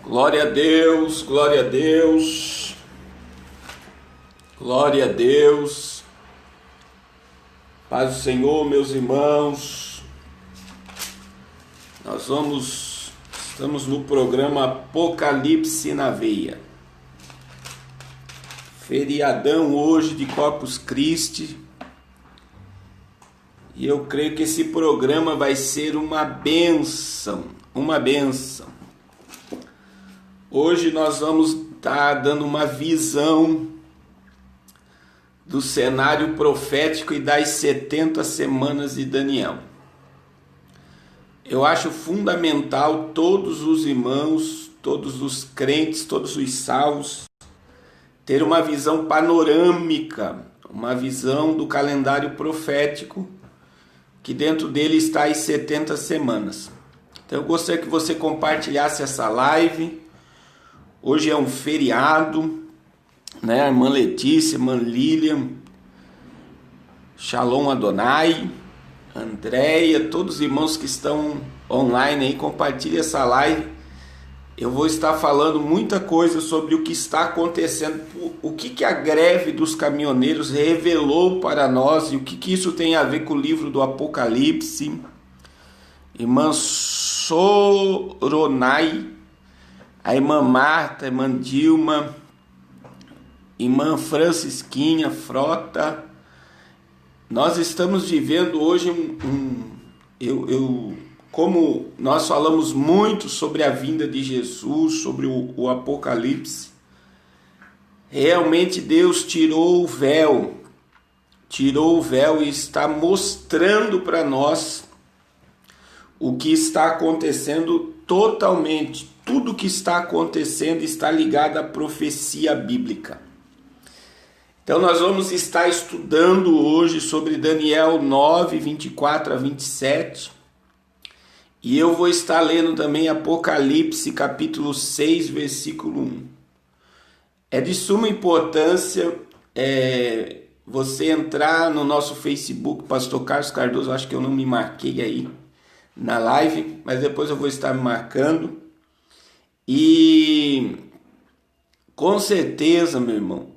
Glória a Deus, glória a Deus, glória a Deus. Paz do Senhor, meus irmãos. Estamos no programa Apocalipse na Veia. Feriadão hoje de Corpus Christi. E eu creio que esse programa vai ser uma bênção, uma bênção. Hoje nós vamos estar dando uma visão do cenário profético e das 70 semanas de Daniel. Eu acho fundamental todos os irmãos, todos os crentes, todos os salvos, ter uma visão panorâmica, uma visão do calendário profético, que dentro dele está as 70 semanas. Então eu gostaria que você compartilhasse essa live. Hoje é um feriado, né? A irmã Letícia, irmã Lilian, Shalom Adonai, Andréia, todos os irmãos que estão online aí, compartilhe essa live. Eu vou estar falando muita coisa sobre o que está acontecendo, o que a greve dos caminhoneiros revelou para nós e o que isso tem a ver com o livro do Apocalipse. Irmã Soronai, a irmã Marta, a irmã Dilma, irmã Francisquinha Frota. Nós estamos vivendo hoje como nós falamos muito sobre a vinda de Jesus, sobre o Apocalipse, realmente Deus tirou o véu e está mostrando para nós o que está acontecendo totalmente. Tudo que está acontecendo está ligado à profecia bíblica. Então nós vamos estar estudando hoje sobre Daniel 9, 24 a 27. E eu vou estar lendo também Apocalipse capítulo 6, versículo 1. É de suma importância você entrar no nosso Facebook, Pastor Carlos Cardoso. Acho que eu não me marquei aí na live, mas depois eu vou estar me marcando. E com certeza, meu irmão,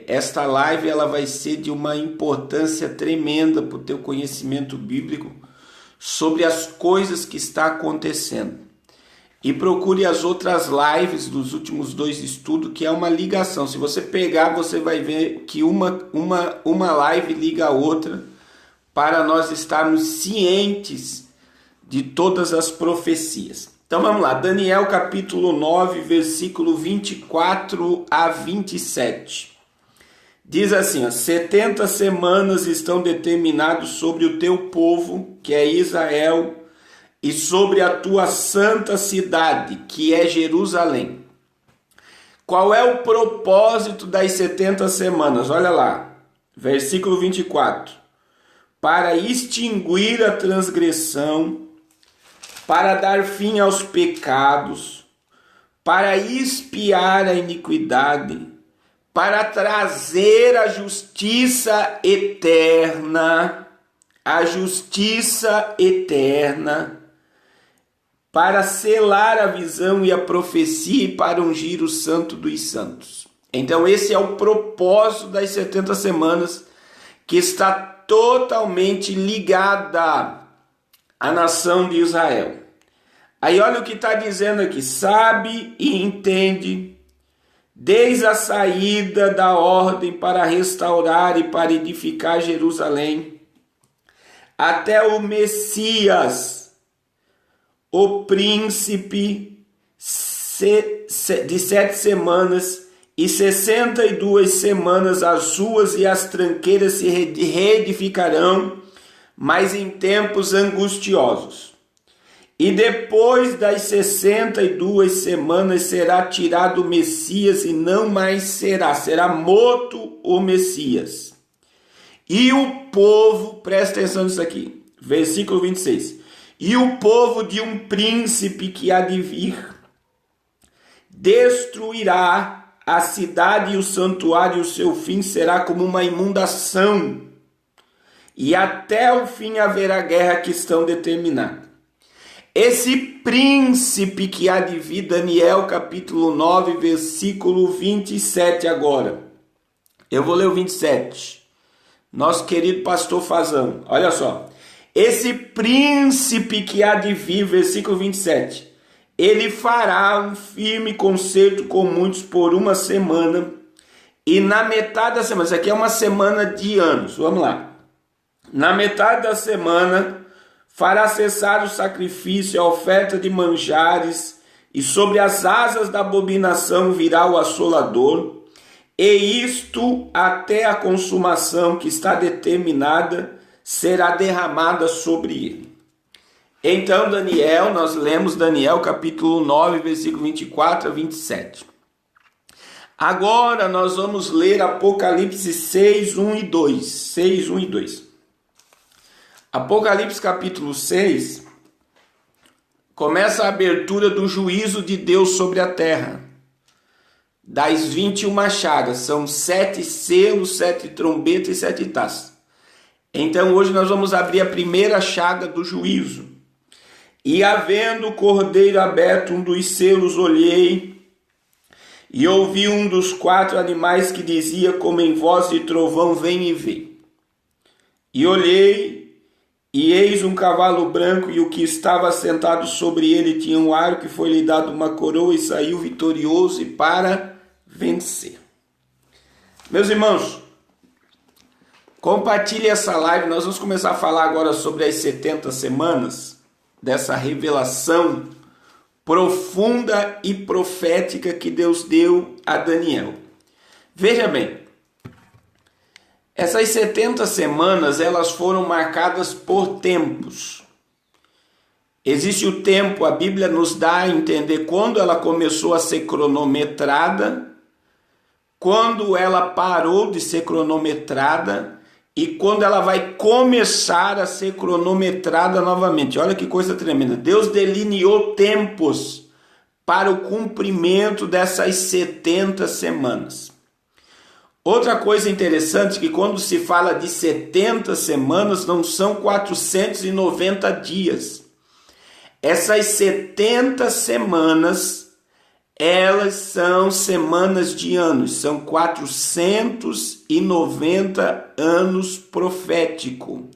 esta live ela vai ser de uma importância tremenda para o teu conhecimento bíblico sobre as coisas que está acontecendo. E procure as outras lives dos últimos 2 estudos, que é uma ligação. Se você pegar, você vai ver que uma live liga a outra, para nós estarmos cientes de todas as profecias. Então vamos lá, Daniel capítulo 9, versículo 24 a 27. Diz assim, 70 semanas estão determinadas sobre o teu povo, que é Israel, e sobre a tua santa cidade, que é Jerusalém. Qual é o propósito das 70 semanas? Olha lá, versículo 24. Para extinguir a transgressão, para dar fim aos pecados, para expiar a iniquidade, para trazer a justiça eterna, para selar a visão e a profecia e para ungir o santo dos santos. Então esse é o propósito das 70 semanas, que está totalmente ligada à nação de Israel. Aí olha o que está dizendo aqui, sabe e entende, desde a saída da ordem para restaurar e para edificar Jerusalém, até o Messias, o príncipe de 7 semanas e 62 semanas as ruas e as tranqueiras se reedificarão, mas em tempos angustiosos. E depois das 62 semanas será tirado o Messias e não mais será morto o Messias. E o povo, presta atenção nisso aqui, versículo 26. E o povo de um príncipe que há de vir destruirá a cidade e o santuário, e o seu fim será como uma inundação. E até o fim haverá guerra que estão determinada. Esse príncipe que há de vir, Daniel capítulo 9, versículo 27 agora. Eu vou ler o 27. Nosso querido pastor Fazão, olha só. Esse príncipe que há de vir, versículo 27. Ele fará um firme concerto com muitos por uma semana. E na metade da semana, isso aqui é uma semana de anos, vamos lá. Na metade da semana, fará cessar o sacrifício e a oferta de manjares, e sobre as asas da abominação virá o assolador, e isto até a consumação que está determinada será derramada sobre ele. Então Daniel, nós lemos Daniel capítulo 9, versículo 24 a 27. Agora nós vamos ler Apocalipse 6, 1 e 2. 6, 1 e 2. Apocalipse capítulo 6 começa a abertura do juízo de Deus sobre a terra. Das 21 chagas, são 7 selos, 7 trombetas e 7 taças. Então hoje nós vamos abrir a primeira chaga do juízo. E havendo o cordeiro aberto um dos selos, olhei e ouvi um dos 4 animais que dizia como em voz de trovão, vem e vê. E olhei, e eis um cavalo branco, e o que estava sentado sobre ele tinha um arco, e foi-lhe dado uma coroa, e saiu vitorioso e para vencer. Meus irmãos, compartilhe essa live. Nós vamos começar a falar agora sobre as 70 semanas dessa revelação profunda e profética que Deus deu a Daniel. Veja bem, essas 70 semanas elas foram marcadas por tempos. Existe o tempo, a Bíblia nos dá a entender quando ela começou a ser cronometrada, quando ela parou de ser cronometrada e quando ela vai começar a ser cronometrada novamente. Olha que coisa tremenda. Deus delineou tempos para o cumprimento dessas 70 semanas. Outra coisa interessante é que quando se fala de 70 semanas, não são 490 dias. Essas 70 semanas, elas são semanas de anos, são 490 anos profético.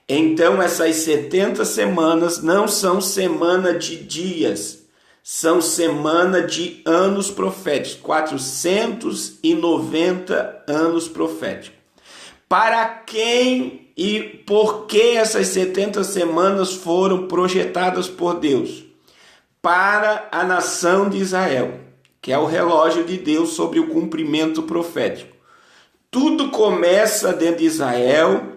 Então essas 70 semanas não são semana de dias, são semana de anos proféticos, 490 anos proféticos. Para quem e por que essas 70 semanas foram projetadas por Deus? Para a nação de Israel, que é o relógio de Deus sobre o cumprimento profético. Tudo começa dentro de Israel.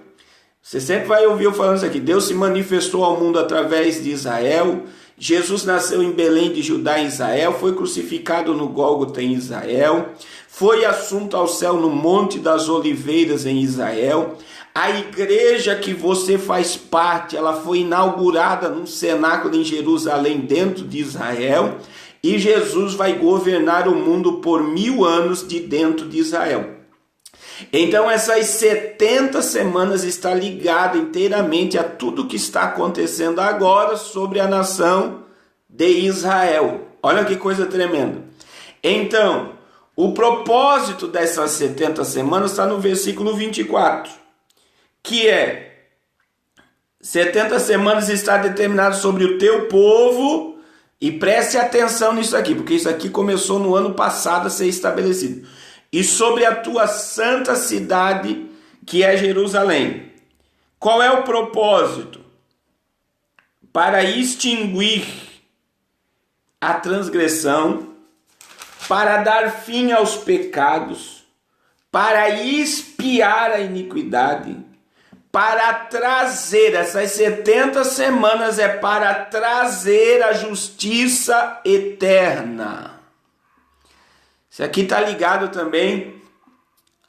Você sempre vai ouvir eu falando isso aqui. Deus se manifestou ao mundo através de Israel. Jesus nasceu em Belém de Judá, em Israel. Foi crucificado no Gólgota, em Israel. Foi assunto ao céu no Monte das Oliveiras, em Israel. A igreja que você faz parte, ela foi inaugurada num cenáculo em Jerusalém, dentro de Israel, e Jesus vai governar o mundo por 1000 anos de dentro de Israel. Então essas 70 semanas está ligada inteiramente a tudo que está acontecendo agora sobre a nação de Israel. Olha que coisa tremenda. Então, o propósito dessas 70 semanas está no versículo 24. Que é 70 semanas está determinado sobre o teu povo, e preste atenção nisso aqui, porque isso aqui começou no ano passado a ser estabelecido, e sobre a tua santa cidade, que é Jerusalém. Qual é o propósito? Para extinguir a transgressão, para dar fim aos pecados, para expiar a iniquidade, para trazer, essas 70 semanas é para trazer a justiça eterna. Isso aqui está ligado também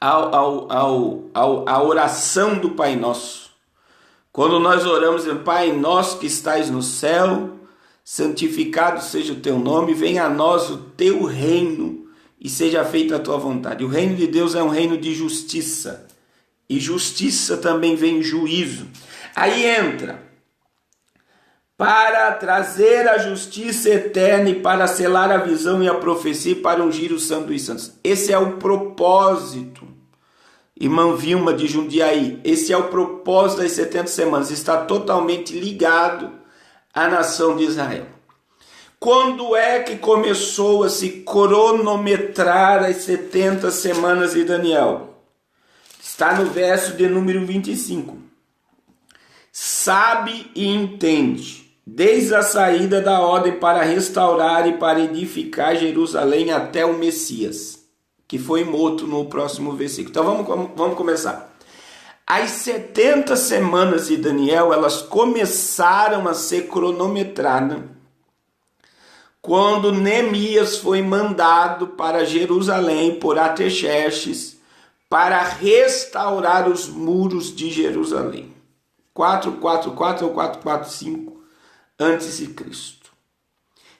à oração do Pai Nosso. Quando nós oramos, Pai Nosso que estais no céu, santificado seja o teu nome, venha a nós o teu reino e seja feita a tua vontade. O reino de Deus é um reino de justiça. E justiça também vem juízo. Aí entra para trazer a justiça eterna e para selar a visão e a profecia e para ungir o santo dos santos. Esse é o propósito. Irmã Vilma de Jundiaí, esse é o propósito das 70 semanas, está totalmente ligado à nação de Israel. Quando é que começou a se cronometrar as 70 semanas de Daniel? Está no verso de número 25. Sabe e entende, desde a saída da ordem para restaurar e para edificar Jerusalém até o Messias, que foi morto no próximo versículo. Então vamos começar. As 70 semanas de Daniel, elas começaram a ser cronometradas quando Neemias foi mandado para Jerusalém por Artaxerxes para restaurar os muros de Jerusalém. 444 ou 445 a.C.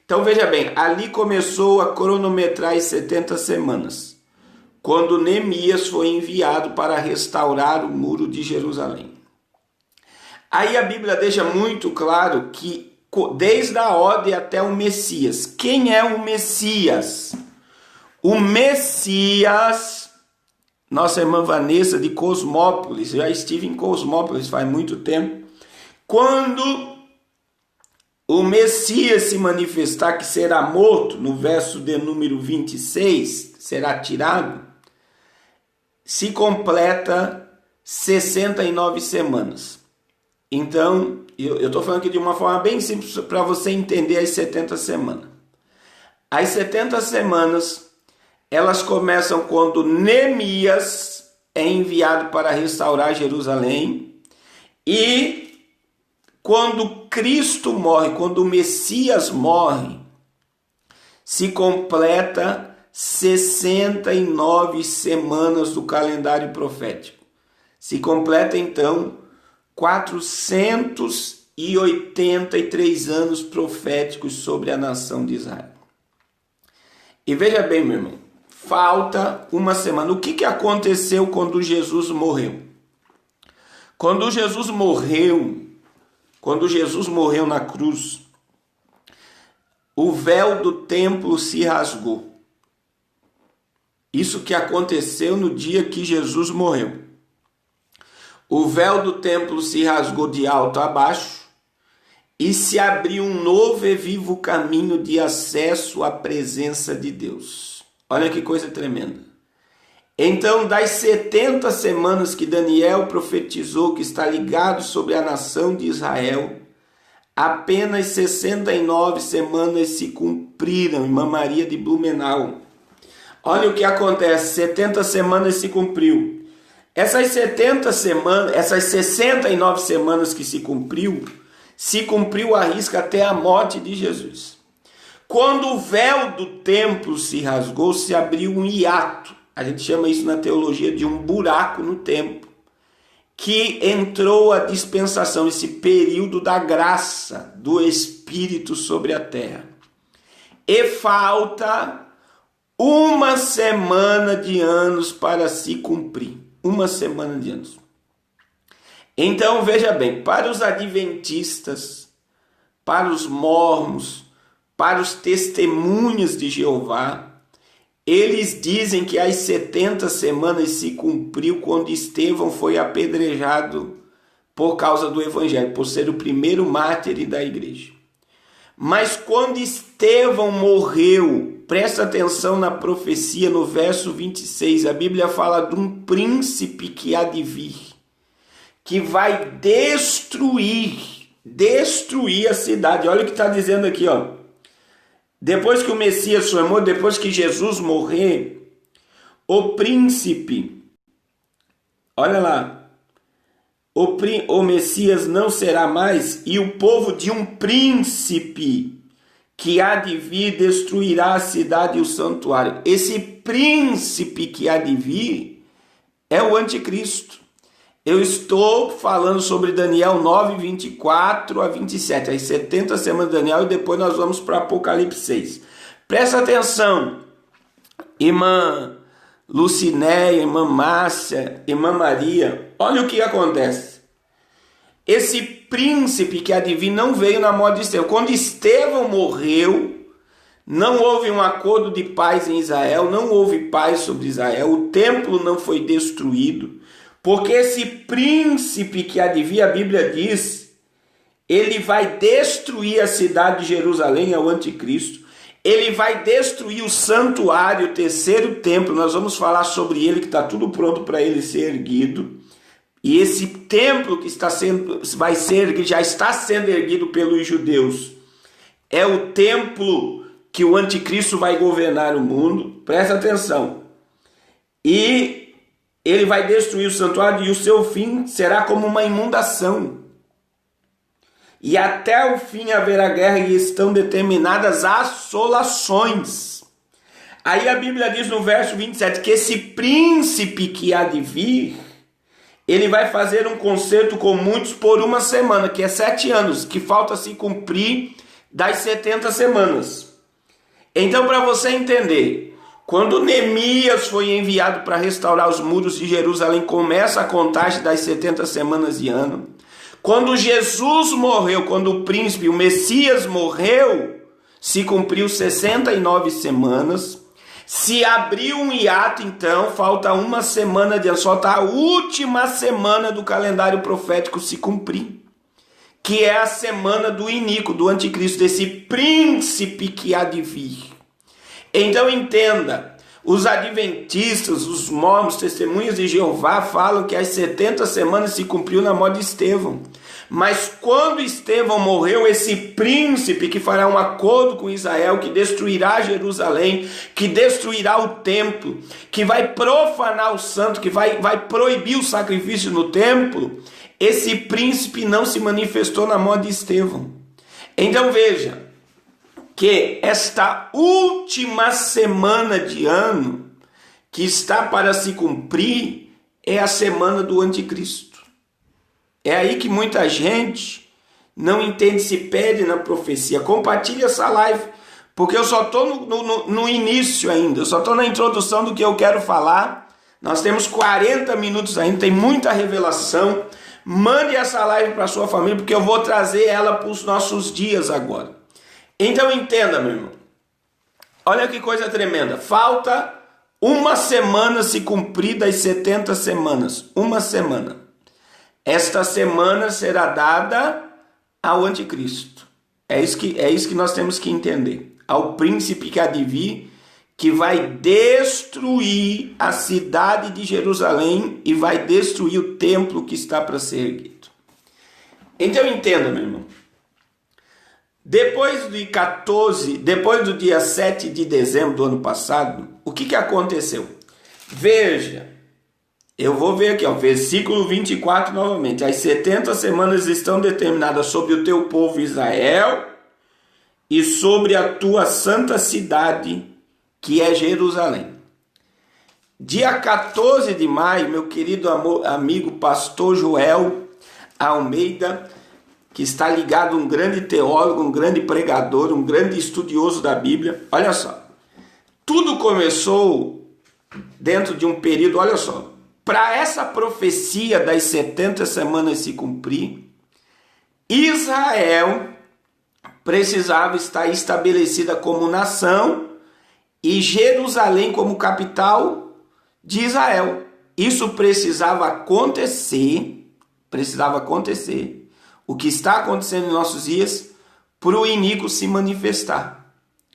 Então veja bem, ali começou a cronometrar as 70 semanas, quando Neemias foi enviado para restaurar o muro de Jerusalém. Aí a Bíblia deixa muito claro que desde a ordem até o Messias. Quem é o Messias? O Messias, nossa irmã Vanessa de Cosmópolis, já estive em Cosmópolis faz muito tempo. Quando o Messias se manifestar, que será morto, no verso de número 26, será tirado, se completa 69 semanas. Então, eu estou falando aqui de uma forma bem simples para você entender as 70 semanas. As 70 semanas, elas começam quando Neemias é enviado para restaurar Jerusalém e quando Cristo morre, quando o Messias morre, se completa 69 semanas do calendário profético. Se completa então 483 anos proféticos sobre a nação de Israel. E veja bem, meu irmão, falta uma semana. O que aconteceu quando Jesus morreu? Quando Jesus morreu na cruz, o véu do templo se rasgou. Isso que aconteceu no dia que Jesus morreu. O véu do templo se rasgou de alto a baixo e se abriu um novo e vivo caminho de acesso à presença de Deus. Olha que coisa tremenda. Então, das 70 semanas que Daniel profetizou que está ligado sobre a nação de Israel, apenas 69 semanas se cumpriram, irmã Maria de Blumenau. Olha o que acontece, 70 semanas se cumpriu. Essas 70 semanas, essas 69 semanas que se cumpriu à risca até a morte de Jesus. Quando o véu do templo se rasgou, se abriu um hiato. A gente chama isso na teologia de um buraco no templo, que entrou a dispensação, esse período da graça do Espírito sobre a terra. E falta uma semana de anos para se cumprir. Uma semana de anos. Então, veja bem, para os adventistas, para os mormons, para os testemunhas de Jeová, eles dizem que as 70 semanas se cumpriu quando Estevão foi apedrejado por causa do evangelho, por ser o primeiro mártir da igreja. Mas quando Estevão morreu, presta atenção na profecia no verso 26, a Bíblia fala de um príncipe que há de vir, que vai destruir a cidade. Olha o que está dizendo aqui, ó. Depois que o Messias foi morto, depois que Jesus morrer, o príncipe, olha lá, o Messias não será mais, e o povo de um príncipe que há de vir destruirá a cidade e o santuário. Esse príncipe que há de vir é o anticristo. Eu estou falando sobre Daniel 9, 24 a 27, as 70 semanas de Daniel, e depois nós vamos para Apocalipse 6. Presta atenção, irmã Lucinéia, irmã Márcia, irmã Maria, olha o que acontece. Esse príncipe que há de vir não veio na morte de Estevão. Quando Estevão morreu, não houve um acordo de paz em Israel, não houve paz sobre Israel, o templo não foi destruído, porque esse príncipe que há de vir, a Bíblia diz, ele vai destruir a cidade de Jerusalém, é o anticristo, ele vai destruir o santuário, o terceiro templo, nós vamos falar sobre ele, que está tudo pronto para ele ser erguido. E esse templo que já está sendo erguido pelos judeus, é o templo que o anticristo vai governar o mundo. Presta atenção. E ele vai destruir o santuário e o seu fim será como uma inundação. E até o fim haverá guerra e estão determinadas assolações. Aí a Bíblia diz no verso 27 que esse príncipe que há de vir, ele vai fazer um concerto com muitos por uma semana, que é 7 anos, que falta se cumprir das 70 semanas. Então, para você entender, quando Neemias foi enviado para restaurar os muros de Jerusalém, começa a contagem das 70 semanas de ano. Quando Jesus morreu, quando o príncipe, o Messias morreu, se cumpriu 69 semanas. Se abriu um hiato, então, falta uma semana de ano, só está a última semana do calendário profético se cumprir, que é a semana do iníquo, do anticristo, desse príncipe que há de vir. Então entenda, os adventistas, os mormons, testemunhas de Jeová falam que as 70 semanas se cumpriu na morte de Estevão. Mas quando Estevão morreu, esse príncipe que fará um acordo com Israel, que destruirá Jerusalém, que destruirá o templo, que vai profanar o santo, que vai proibir o sacrifício no templo, esse príncipe não se manifestou na morte de Estevão. Então veja que esta última semana de ano que está para se cumprir é a semana do anticristo. É aí que muita gente não entende, se perde na profecia. Compartilhe essa live, porque eu só estou no início ainda, eu só estou na introdução do que eu quero falar. Nós temos 40 minutos ainda, tem muita revelação. Mande essa live para sua família, porque eu vou trazer ela para os nossos dias agora. Então entenda, meu irmão. Olha que coisa tremenda. Falta uma semana se cumprir das 70 semanas. Uma semana. Esta semana será dada ao anticristo. É isso que nós temos que entender. Ao príncipe que há de vir, que vai destruir a cidade de Jerusalém e vai destruir o templo que está para ser erguido. Então entenda, meu irmão. Depois do dia 7 de dezembro do ano passado, o que aconteceu? Veja, eu vou ver aqui, versículo 24 novamente. As 70 semanas estão determinadas sobre o teu povo Israel e sobre a tua santa cidade, que é Jerusalém. Dia 14 de maio, meu querido amigo pastor Joel Almeida, que está ligado a um grande teólogo, um grande pregador, um grande estudioso da Bíblia. Olha só, tudo começou dentro de um período, olha só, para essa profecia das 70 semanas se cumprir, Israel precisava estar estabelecida como nação e Jerusalém como capital de Israel. Isso precisava acontecer, o que está acontecendo em nossos dias, para o iníquo se manifestar.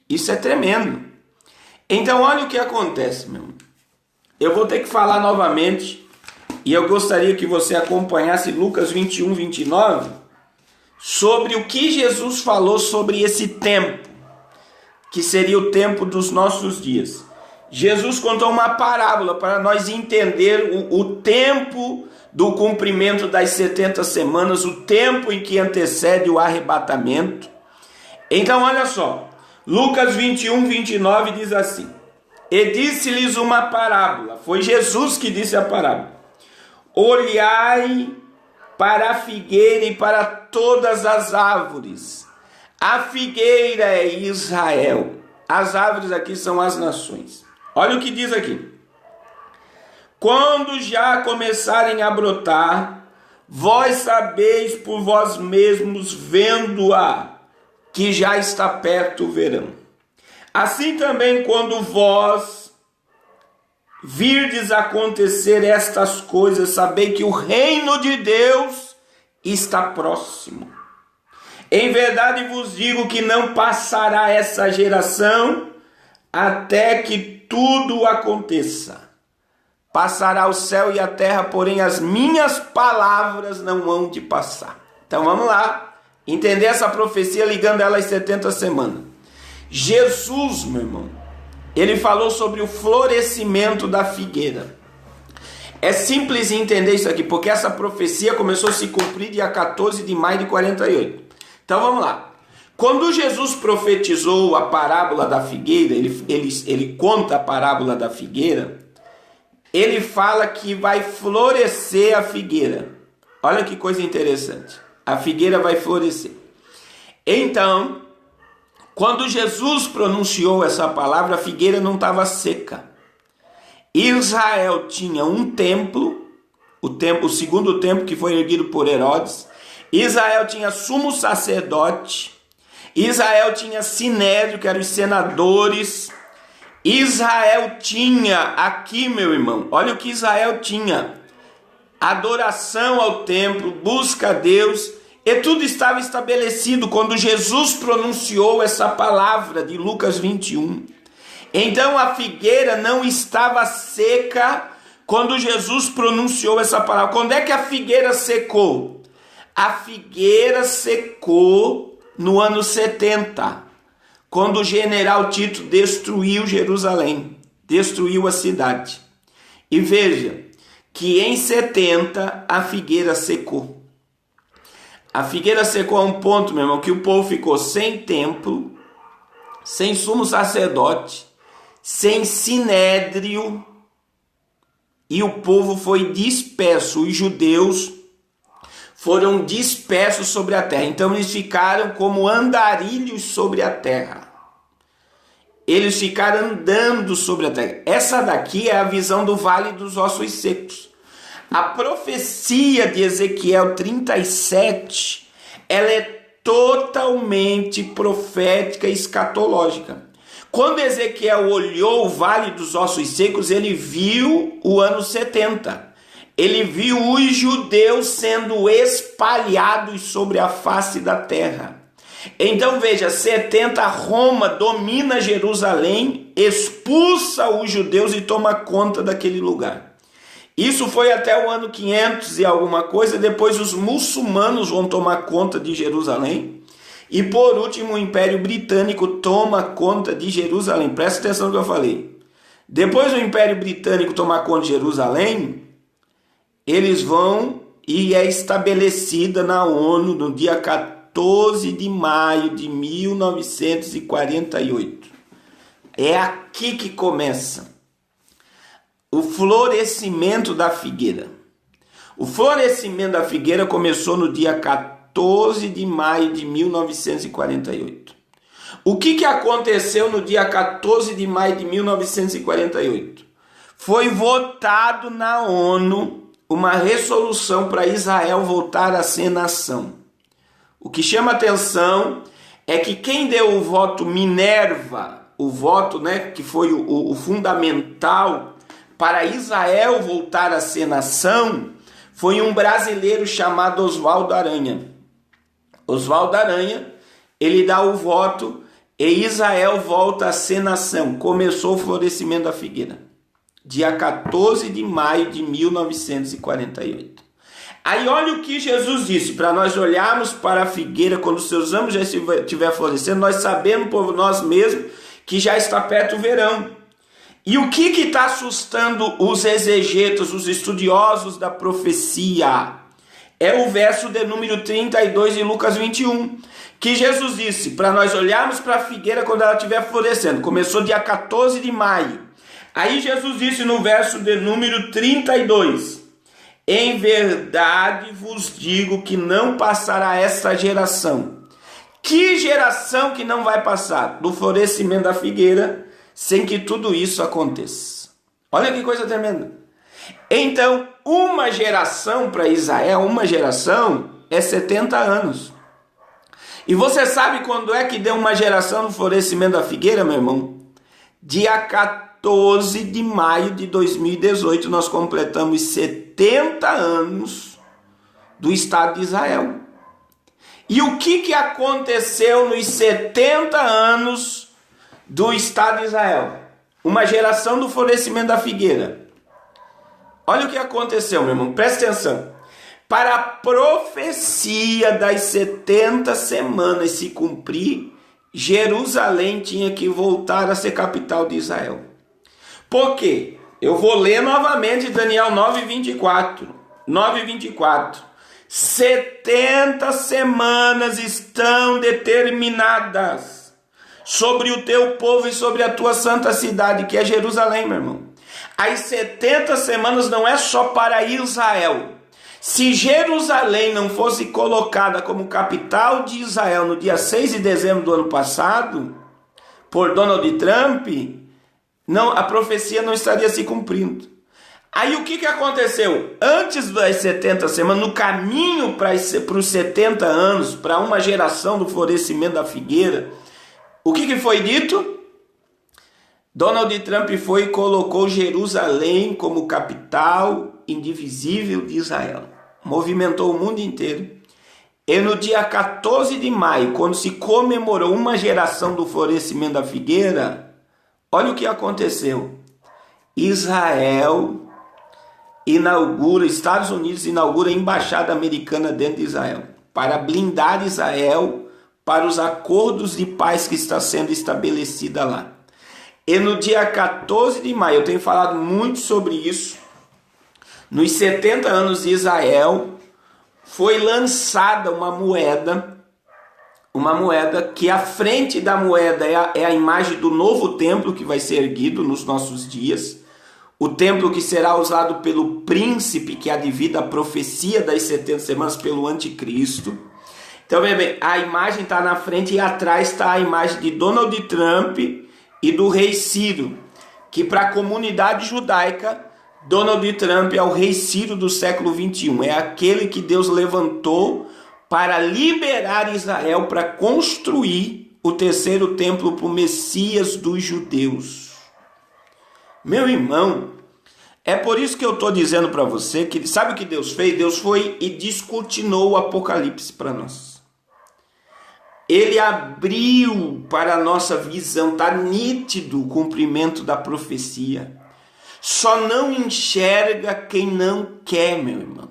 Isso é tremendo. Então olha o que acontece, meu irmão. Eu vou ter que falar novamente, e eu gostaria que você acompanhasse Lucas 21, 29, sobre o que Jesus falou sobre esse tempo, que seria o tempo dos nossos dias. Jesus contou uma parábola para nós entender o tempo do cumprimento das 70 semanas, o tempo em que antecede o arrebatamento. Então olha só, Lucas 21, 29 diz assim: e disse-lhes uma parábola, foi Jesus que disse a parábola: olhai para a figueira e para todas as árvores. A figueira é Israel, as árvores aqui são as nações. Olha o que diz aqui: quando já começarem a brotar, Vós sabeis por vós mesmos, vendo-a, que já está perto o verão. Assim também, quando vós virdes acontecer estas coisas, sabei que o reino de Deus está próximo. Em verdade vos digo que não passará essa geração até que tudo aconteça. Passará o céu e a terra, porém as minhas palavras não hão de passar. Então vamos lá, entender essa profecia ligando ela às 70 semanas. Jesus, meu irmão, ele falou sobre o florescimento da figueira. É simples entender isso aqui, porque essa profecia começou a se cumprir dia 14 de maio de 48. Então vamos lá. Quando Jesus profetizou a parábola da figueira, ele conta a parábola da figueira, ele fala que vai florescer a figueira. Olha que coisa interessante. A figueira vai florescer. Então, quando Jesus pronunciou essa palavra, a figueira não estava seca. Israel tinha um templo, o segundo templo que foi erguido por Herodes. Israel tinha sumo sacerdote. Israel tinha sinédrio, que eram os senadores. Israel tinha aqui, meu irmão, olha o que Israel tinha: adoração ao templo, busca a Deus, e tudo estava estabelecido quando Jesus pronunciou essa palavra de Lucas 21. Então a figueira não estava seca quando Jesus pronunciou essa palavra. Quando é que a figueira secou? A figueira secou no ano 70. Quando o general Tito destruiu Jerusalém, destruiu a cidade. E veja que em 70 a figueira secou. A figueira secou a um ponto, meu irmão, que o povo ficou sem templo, sem sumo sacerdote, sem sinédrio, e o povo foi disperso. Os judeus foram dispersos sobre a terra. Então eles ficaram como andarilhos sobre a terra. Eles ficaram andando sobre a terra. Essa daqui é a visão do vale dos ossos secos. A profecia de Ezequiel 37, ela é totalmente profética e escatológica. Quando Ezequiel olhou o vale dos ossos secos, ele viu o ano 70. Ele viu os judeus sendo espalhados sobre a face da terra. Então veja, 70, Roma domina Jerusalém, expulsa os judeus e toma conta daquele lugar. Isso foi até o ano 500 e alguma coisa. Depois os muçulmanos vão tomar conta de Jerusalém. E por último o Império Britânico toma conta de Jerusalém. Presta atenção no que eu falei. Depois do Império Britânico tomar conta de Jerusalém, eles vão e é estabelecida na ONU no dia 14 de maio de 1948. É aqui que começa o florescimento da figueira. O florescimento da figueira começou no dia 14 de maio de 1948. O que aconteceu no dia 14 de maio de 1948? Foi votado na ONU uma resolução para Israel voltar a ser nação. O que chama atenção é que quem deu o voto Minerva, o voto, né, que foi o fundamental para Israel voltar a ser nação, foi um brasileiro chamado Oswaldo Aranha. Oswaldo Aranha, ele dá o voto e Israel volta a ser nação. Começou o florescimento da figueira. Dia 14 de maio de 1948. Aí olha o que Jesus disse, para nós olharmos para a figueira quando os seus ramos já estiver florescendo, nós sabemos por nós mesmos que já está perto o verão. E o que está assustando os exegetas, os estudiosos da profecia? É o verso de número 32 de Lucas 21, que Jesus disse, para nós olharmos para a figueira quando ela estiver florescendo. Começou dia 14 de maio. Aí Jesus disse no verso de número 32, em verdade vos digo que não passará esta geração. Que geração que não vai passar? Do florescimento da figueira, sem que tudo isso aconteça. Olha que coisa tremenda. Então, uma geração para Israel, uma geração é 70 anos. E você sabe quando é que deu uma geração no florescimento da figueira, meu irmão? Dia 14 de maio de 2018, nós completamos 70 anos do Estado de Israel. E o que aconteceu nos 70 anos do Estado de Israel? Uma geração do florescimento da figueira. Olha o que aconteceu, meu irmão, presta atenção. Para a profecia das 70 semanas se cumprir, Jerusalém tinha que voltar a ser capital de Israel. Por quê? Eu vou ler novamente Daniel 9:24. 9:24. 70 semanas estão determinadas sobre o teu povo e sobre a tua santa cidade, que é Jerusalém, meu irmão. As 70 semanas não é só para Israel. Se Jerusalém não fosse colocada como capital de Israel no dia 6 de dezembro do ano passado, por Donald Trump, não, a profecia não estaria se cumprindo. Aí o que aconteceu? Antes das 70 semanas, no caminho para os 70 anos, para uma geração do florescimento da figueira, o que foi dito? Donald Trump foi e colocou Jerusalém como capital indivisível de Israel. Movimentou o mundo inteiro. E no dia 14 de maio, quando se comemorou uma geração do florescimento da figueira, olha o que aconteceu. Israel inaugura, Estados Unidos inaugura a embaixada americana dentro de Israel, para blindar Israel para os acordos de paz que está sendo estabelecida lá. E no dia 14 de maio, eu tenho falado muito sobre isso, nos 70 anos de Israel, foi lançada uma moeda que a frente da moeda é a imagem do novo templo que vai ser erguido nos nossos dias, o templo que será usado pelo príncipe que adivida a profecia das 70 semanas pelo anticristo. Então, bem, a imagem está na frente e atrás está a imagem de Donald Trump e do rei Ciro, que para a comunidade judaica, Donald Trump é o rei Ciro do século 21, é aquele que Deus levantou para liberar Israel, para construir o terceiro templo para o Messias dos judeus. Meu irmão, é por isso que eu estou dizendo para você que sabe o que Deus fez? Deus foi e descortinou o Apocalipse para nós. Ele abriu para a nossa visão, está nítido o cumprimento da profecia. Só não enxerga quem não quer, meu irmão.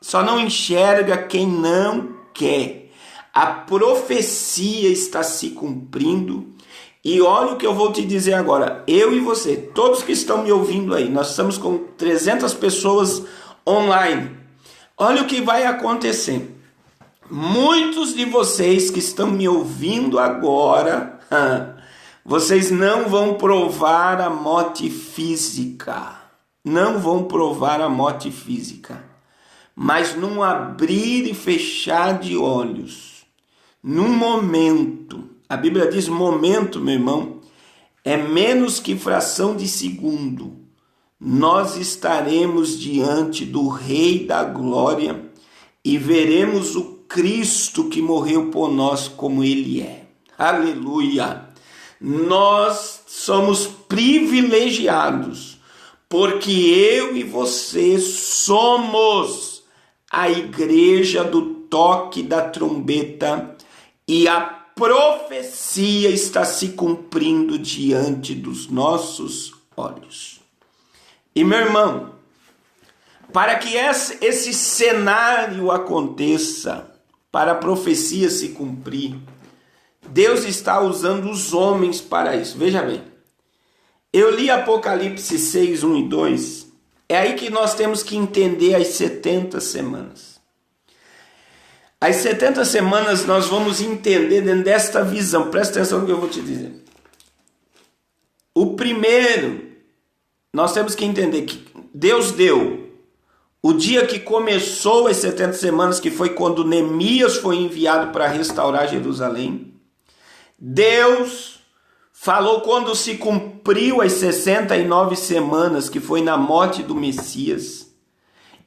Só não enxerga quem não quer. A profecia está se cumprindo. E olha o que eu vou te dizer agora. Eu e você, todos que estão me ouvindo aí, nós estamos com 300 pessoas online. Olha o que vai acontecer. Muitos de vocês que estão me ouvindo agora, vocês não vão provar a morte física. Não vão provar a morte física. Mas num abrir e fechar de olhos, num momento, a Bíblia diz momento, meu irmão, é menos que fração de segundo, nós estaremos diante do Rei da Glória e veremos o Cristo que morreu por nós como Ele é. Aleluia! Nós somos privilegiados, porque eu e você somos a igreja do toque da trombeta e a profecia está se cumprindo diante dos nossos olhos. E meu irmão, para que esse cenário aconteça, para a profecia se cumprir, Deus está usando os homens para isso. Veja bem, eu li Apocalipse 6, 1 e 2, é aí que nós temos que entender as 70 semanas. As 70 semanas nós vamos entender dentro desta visão, presta atenção no que eu vou te dizer. O primeiro, nós temos que entender que Deus deu o dia que começou as 70 semanas, que foi quando Neemias foi enviado para restaurar Jerusalém. Deus falou quando se cumpriu as 69 semanas, que foi na morte do Messias.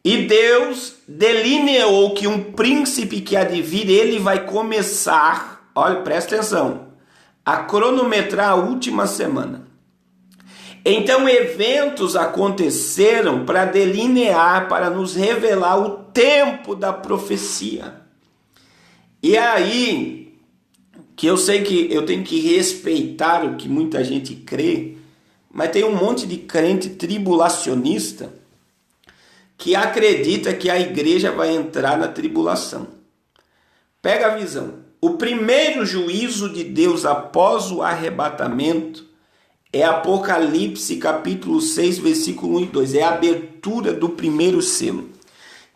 E Deus delineou que um príncipe que há de vir, ele vai começar, olha, presta atenção, a cronometrar a última semana. Então eventos aconteceram para delinear, para nos revelar o tempo da profecia. E aí, que eu sei que eu tenho que respeitar o que muita gente crê, mas tem um monte de crente tribulacionista que acredita que a igreja vai entrar na tribulação. Pega a visão. O primeiro juízo de Deus após o arrebatamento é Apocalipse capítulo 6, versículo 1 e 2. É a abertura do primeiro selo.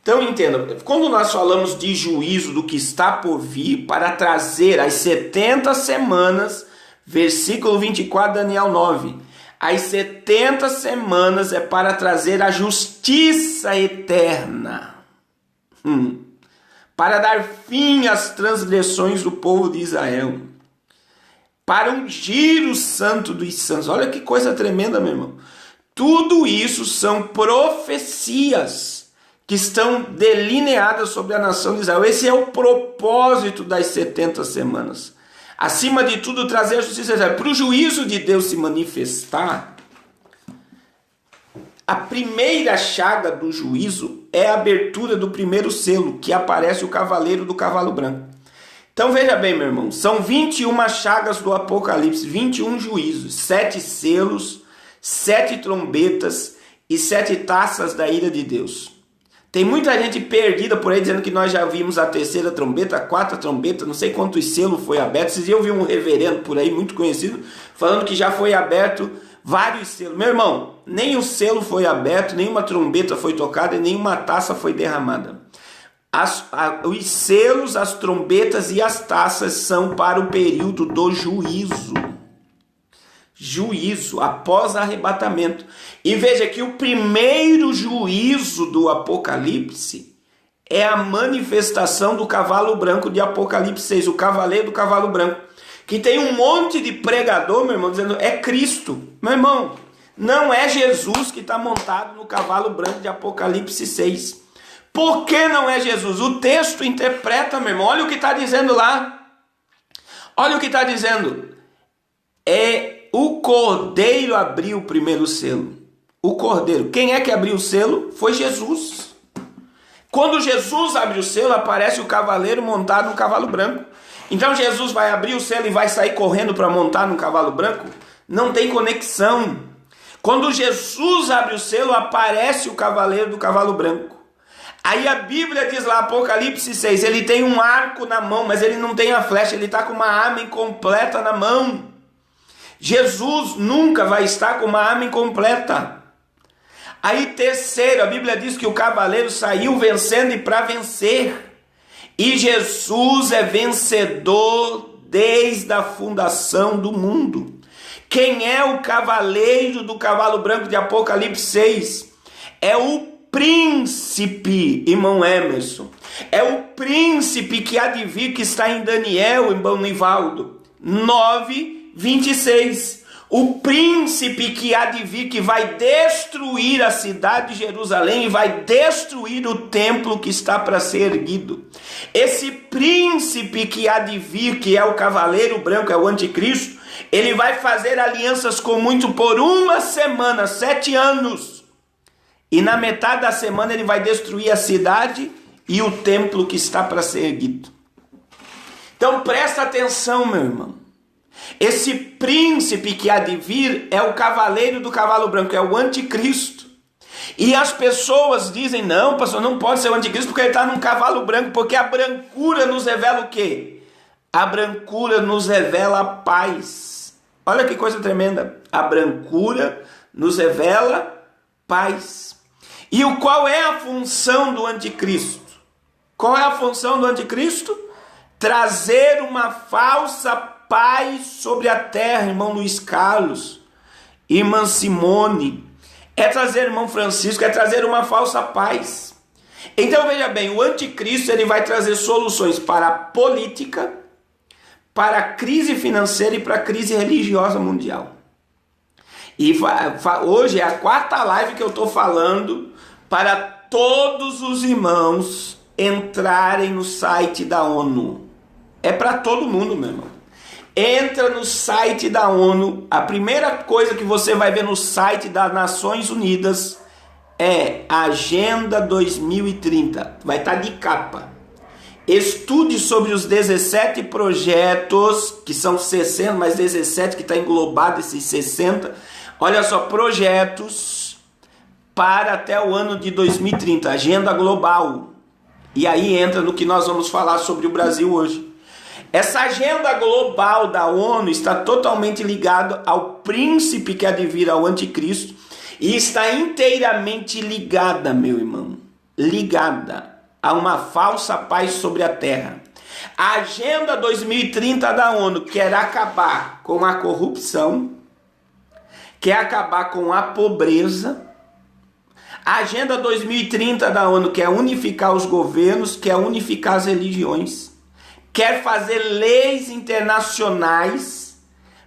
Então entenda, quando nós falamos de juízo do que está por vir, para trazer as 70 semanas, versículo 24, Daniel 9, as 70 semanas é para trazer a justiça eterna, para dar fim às transgressões do povo de Israel, para ungir o santo dos santos. Olha que coisa tremenda, meu irmão. Tudo isso são profecias que estão delineadas sobre a nação de Israel. Esse é o propósito das 70 semanas. Acima de tudo, trazer a justiça eterna. Para o juízo de Deus se manifestar, a primeira chaga do juízo é a abertura do primeiro selo, que aparece o cavaleiro do cavalo branco. Então veja bem, meu irmão, são 21 chagas do Apocalipse, 21 juízos, 7 selos, 7 trombetas e 7 taças da ira de Deus. Tem muita gente perdida por aí dizendo que nós já vimos a terceira trombeta, a quarta trombeta, não sei quantos selos foi aberto. Esses dias eu vi um reverendo por aí, muito conhecido, falando que já foi aberto vários selos. Meu irmão, nem o selo foi aberto, nenhuma trombeta foi tocada e nenhuma taça foi derramada. Os selos, as trombetas e as taças são para o período do juízo. Juízo, após arrebatamento. E veja que o primeiro juízo do Apocalipse é a manifestação do cavalo branco de Apocalipse 6, o cavaleiro do cavalo branco, que tem um monte de pregador, meu irmão, dizendo é Cristo. Meu irmão, não é Jesus que está montado no cavalo branco de Apocalipse 6. Por que não é Jesus? O texto interpreta, meu irmão, olha o que está dizendo lá. Olha o que está dizendo. O Cordeiro abriu o primeiro selo. O Cordeiro. Quem é que abriu o selo? Foi Jesus. Quando Jesus abre o selo, aparece o cavaleiro montado no cavalo branco. Então Jesus vai abrir o selo e vai sair correndo para montar no cavalo branco? Não tem conexão. Quando Jesus abre o selo, aparece o cavaleiro do cavalo branco. Aí a Bíblia diz lá, Apocalipse 6, ele tem um arco na mão, mas ele não tem a flecha, ele está com uma arma incompleta na mão. Jesus nunca vai estar com uma arma incompleta. Aí terceiro, a Bíblia diz que o cavaleiro saiu vencendo e para vencer. E Jesus é vencedor desde a fundação do mundo. Quem é o cavaleiro do cavalo branco de Apocalipse 6? É o príncipe, irmão Emerson. É o príncipe que há de vir, que está em Daniel, irmão Nivaldo. 9:26. O príncipe que há de vir, que vai destruir a cidade de Jerusalém e vai destruir o templo que está para ser erguido. Esse príncipe que há de vir, que é o cavaleiro branco, é o anticristo, ele vai fazer alianças com muito por uma semana, 7 anos. E na metade da semana ele vai destruir a cidade e o templo que está para ser erguido. Então presta atenção, meu irmão. Esse príncipe que há de vir é o cavaleiro do cavalo branco, é o anticristo. E as pessoas dizem, não, pastor, não pode ser o anticristo porque ele está num cavalo branco, porque a brancura nos revela o quê? A brancura nos revela a paz. Olha que coisa tremenda. A brancura nos revela paz. E qual é a função do anticristo? Qual é a função do anticristo? Trazer uma falsa paz sobre a terra, irmão Luiz Carlos, irmã Simone. É trazer, irmão Francisco, é trazer uma falsa paz. Então veja bem, o anticristo ele vai trazer soluções para a política, para a crise financeira e para a crise religiosa mundial. E hoje é a quarta live que eu estou falando para todos os irmãos entrarem no site da ONU. É para todo mundo, meu irmão. Entra no site da ONU. A primeira coisa que você vai ver no site das Nações Unidas é Agenda 2030. Vai estar de capa. Estude sobre os 17 projetos, que são 60, mas 17 que está englobado esses 60. Olha só, projetos para até o ano de 2030, agenda global. E aí entra no que nós vamos falar sobre o Brasil hoje. Essa agenda global da ONU está totalmente ligada ao príncipe que há de vir, ao anticristo, e está inteiramente ligada, meu irmão, ligada a uma falsa paz sobre a terra. A Agenda 2030 da ONU quer acabar com a corrupção, quer acabar com a pobreza. A Agenda 2030 da ONU quer unificar os governos, quer unificar as religiões, quer fazer leis internacionais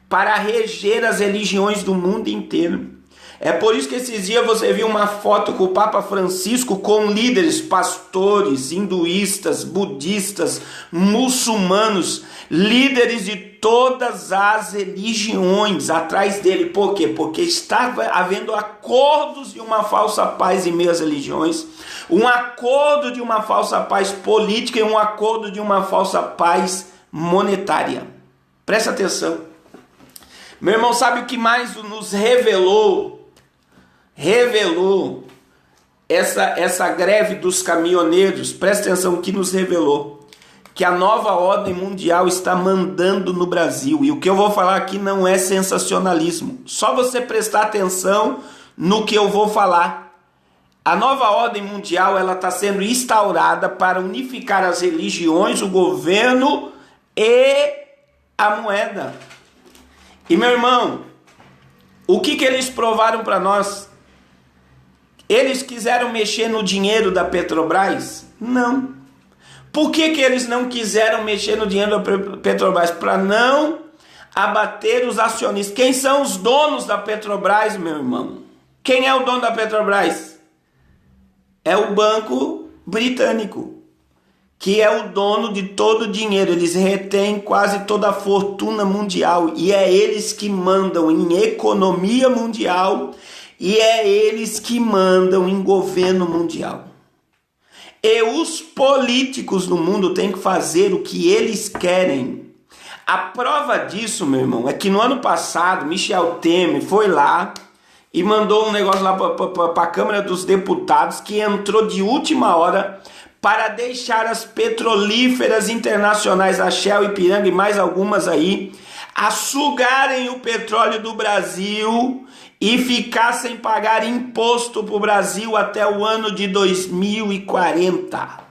para reger as religiões do mundo inteiro. É por isso que esses dias você viu uma foto com o Papa Francisco com líderes, pastores, hinduístas, budistas, muçulmanos, líderes de todas as religiões atrás dele. Por quê? Porque estava havendo acordos de uma falsa paz em meio às religiões, um acordo de uma falsa paz política e um acordo de uma falsa paz monetária. Presta atenção. Meu irmão, sabe o que mais nos revelou essa greve dos caminhoneiros? Presta atenção, o que nos revelou? Que a nova ordem mundial está mandando no Brasil. E o que eu vou falar aqui não é sensacionalismo. Só você prestar atenção no que eu vou falar. A nova ordem mundial ela está sendo instaurada para unificar as religiões, o governo e a moeda. E meu irmão, o que eles provaram para nós? Eles quiseram mexer no dinheiro da Petrobras? Não. Por que eles não quiseram mexer no dinheiro da Petrobras? Para não abater os acionistas. Quem são os donos da Petrobras, meu irmão? Quem é o dono da Petrobras? É o Banco Britânico, que é o dono de todo o dinheiro. Eles retêm quase toda a fortuna mundial e é eles que mandam em economia mundial e é eles que mandam em governo mundial. E os políticos no mundo têm que fazer o que eles querem. A prova disso, meu irmão, é que no ano passado Michel Temer foi lá e mandou um negócio lá para a Câmara dos Deputados que entrou de última hora para deixar as petrolíferas internacionais, a Shell, Ipiranga e mais algumas aí, a sugarem o petróleo do Brasil e ficar sem pagar imposto para o Brasil até o ano de 2040.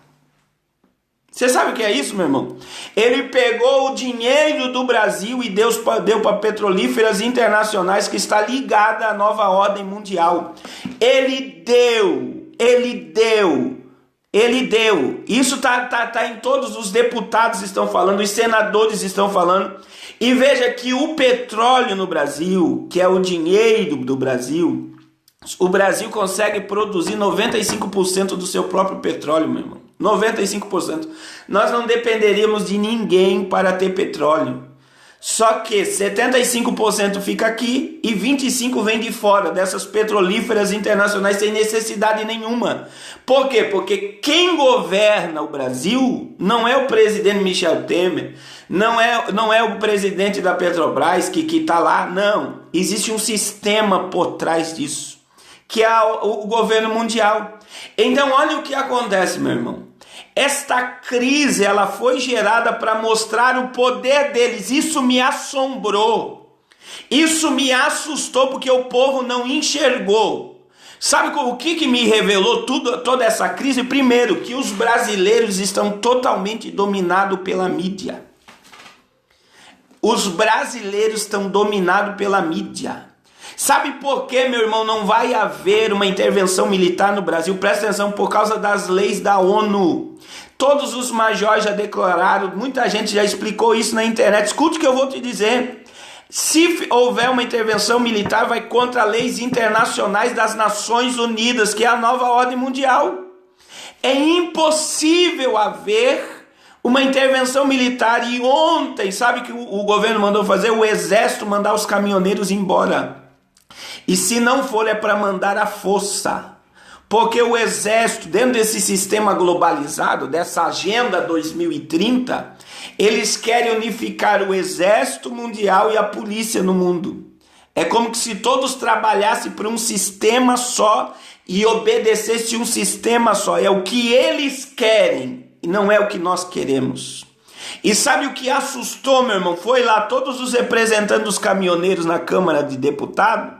Você sabe o que é isso, meu irmão? Ele pegou o dinheiro do Brasil e deu para petrolíferas internacionais que está ligada à nova ordem mundial. Ele deu. Isso tá em todos os deputados estão falando, os senadores estão falando. E veja que o petróleo no Brasil, que é o dinheiro do Brasil, o Brasil consegue produzir 95% do seu próprio petróleo, meu irmão. 95%. Nós não dependeríamos de ninguém para ter petróleo. Só que 75% fica aqui e 25% vem de fora, dessas petrolíferas internacionais sem necessidade nenhuma. Por quê? Porque quem governa o Brasil não é o presidente Michel Temer, não é o presidente da Petrobras que está lá, não. Existe um sistema por trás disso, que é o governo mundial. Então olha o que acontece, meu irmão. Esta crise ela foi gerada para mostrar o poder deles. Isso me assombrou. Isso me assustou porque o povo não enxergou. Sabe o que me revelou toda essa crise? Primeiro, que os brasileiros estão totalmente dominados pela mídia. Os brasileiros estão dominados pela mídia. Sabe por que, meu irmão, não vai haver uma intervenção militar no Brasil? Presta atenção, por causa das leis da ONU. Todos os majores já declararam, muita gente já explicou isso na internet. Escute o que eu vou te dizer. Se houver uma intervenção militar, vai contra leis internacionais das Nações Unidas, que é a nova ordem mundial. É impossível haver uma intervenção militar. E ontem, sabe o que o governo mandou fazer? O exército mandar os caminhoneiros embora. E se não for, é para mandar a força. Porque o exército, dentro desse sistema globalizado, dessa agenda 2030, eles querem unificar o exército mundial e a polícia no mundo. É como se todos trabalhassem para um sistema só e obedecessem um sistema só. É o que eles querem e não é o que nós queremos. E sabe o que assustou, meu irmão? Foi lá todos os representantes dos caminhoneiros na Câmara de Deputados